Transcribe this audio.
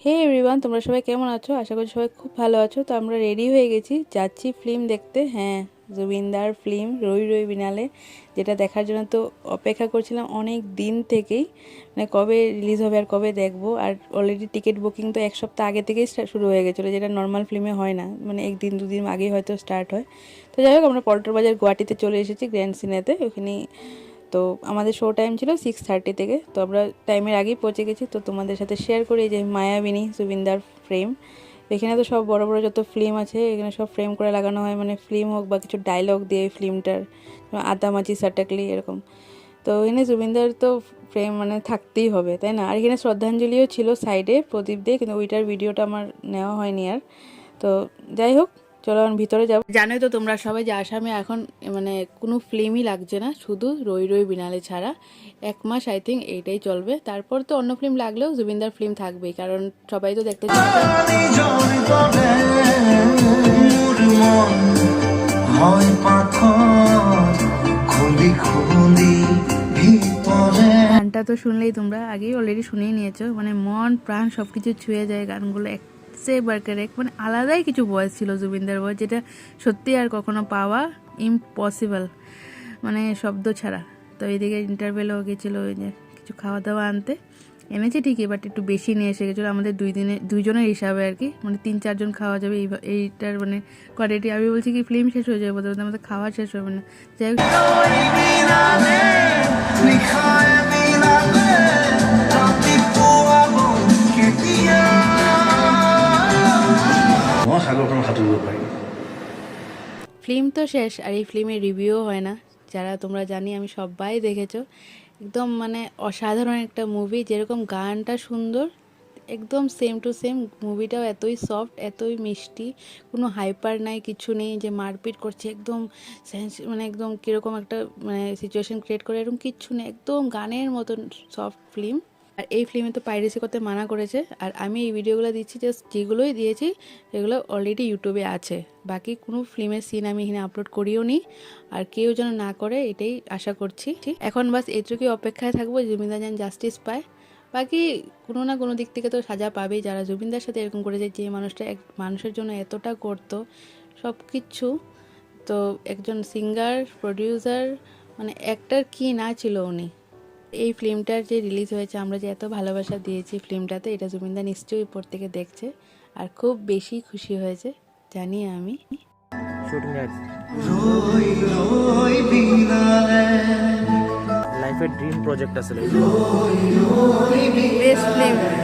হে everyone, তোমরা সবাই কেমন আছো? আশা করি সবাই খুব ভালো আছো। তো আমরা রেডি হয়ে গেছি, যাচ্ছি ফিল্ম দেখতে। হ্যাঁ, জুবিনদার ফিল্ম রই রই বিনালে, যেটা দেখার জন্য তো অপেক্ষা করছিলাম অনেক দিন থেকেই। মানে কবে রিলিজ হবে আর কবে দেখবো। আর অলরেডি টিকিট বুকিং তো এক সপ্তাহ আগে থেকেই শুরু হয়ে গেছিলো, যেটা নর্মাল ফিল্মে হয় না, মানে একদিন দুদিন আগেই হয়তো স্টার্ট হয়। তো যাই হোক, আমরা পল্টন বাজার গুয়াহাটিতে চলে এসেছি গ্র্যান্ড সিনেতে। ওখানে তো আমাদের শো টাইম ছিল 6:30 থেকে। তো আমরা টাইমের আগেই পৌঁছে গেছি। তো তোমাদের সাথে শেয়ার করি যে মায়াবিনী জুবিনদার ফ্রেম। এখানে তো সব বড় বড় যত ফিল্ম আছে এখানে সব ফ্রেম করে লাগানো হয়, মানে ফিল্ম হোক বা কিছু ডায়লগ দিয়ে ফিল্মটার, আদামাচি সাটাকলি এরকম। তো এখানে জুবিনদার তো ফ্রেম মানে থাকতেই হবে, তাই না? আর এখানে শ্রদ্ধাঞ্জলিও ছিল সাইডে প্রদীপ দিয়ে, কিন্তু ওইটার ভিডিওটা আমার নেওয়া হয়নি আর। তো যাই হোক, চলো এখন ভিতরে যাবো। জানোই তো তোমরা সবাই যে আসামে এখন মানে কোনো ফিল্মই লাগছে না, শুধু রই রই বিনালে ছাড়া। 1 মাস আই থিঙ্ক এইটাই চলবে, তারপর তো অন্য ফিল্ম লাগলেও জুবিনদার ফিল্ম থাকবেই, কারণ সবাই তো দেখতে চায়। গানটা তো শুনলেই তোমরা আগেই অলরেডি শুনেই নিয়েছো, মানে মন প্রাণ সব কিছু ছুঁয়ে যায় গানগুলো। সে বার্কার এক মানে আলাদাই কিছু ভয়েস ছিল জুবিনদার ভয়েস, যেটা সত্যি আর কখনো পাওয়া ইম্পসিবল, মানে শব্দ ছাড়া। তো এইদিকে ইন্টারভেলও গেছিলো ওই যে কিছু খাওয়া দাওয়া আনতে, এনেছে ঠিকই, বাট একটু বেশি নিয়ে এসে গেছিলো আমাদের দুইজনের হিসাবে আর কি, মানে 3-4 জন খাওয়া যাবে এইটার মানে কোয়ালিটি। আমি বলছি কি ফিল্ম শেষ হয়ে যাবে, বলতে আমাদের খাওয়া শেষ হবে না। যাই হোক, ফিল্ম তো শেষ, আর এই ফিল্মের রিভিউও হয় না। যারা তোমরা জানি আমি সবাই দেখেছো, একদম মানে অসাধারণ একটা মুভি। যেরকম গানটা সুন্দর, একদম সেম টু সেম মুভিটাও এতই সফট, এতই মিষ্টি, কোনো হাইপার নাই, কিছু নেই যে মারপিট করছে, একদম মানে একদম কীরকম একটা মানে সিচুয়েশন ক্রিয়েট করে, এরকম কিচ্ছু নেই, একদম গানের মতন সফট ফিল্ম। আর এই ফিল্মে তো পাইরেসি করতে মানা করেছে, আর আমি এই ভিডিওগুলো দিচ্ছি জাস্ট যেগুলোই দিয়েছি এগুলো অলরেডি ইউটিউবে আছে। বাকি কোনো ফিল্মের সিন আমি এখানে আপলোড করিও নি, আর কেউ যেন না করে এটাই আশা করছি। এখন বাস এটুকুই অপেক্ষায় থাকবো জুবিনদা যেন জাস্টিস পায়। বাকি কোনো না কোনো দিক থেকে তো সাজা পাবেই, যারা জুবিনদার সাথে এরকম করেছে, যে মানুষটা এক মানুষের জন্য এতটা করতো সব কিছু। তো একজন সিঙ্গার, প্রডিউসার, মানে অ্যাক্টর কি না ছিল উনি। এই ফিল্মটার যে রিলিজ হয়েছে, আমরা যে এত ভালোবাসা দিয়েছি ফিল্মটাতে, এটা জুবিনদা নিশ্চয়ই উপর থেকে দেখছে আর খুব বেশি খুশি হয়েছে জানি আমি। লাইফের ড্রিম প্রজেক্ট আসলে বেস্ট ফিল্ম।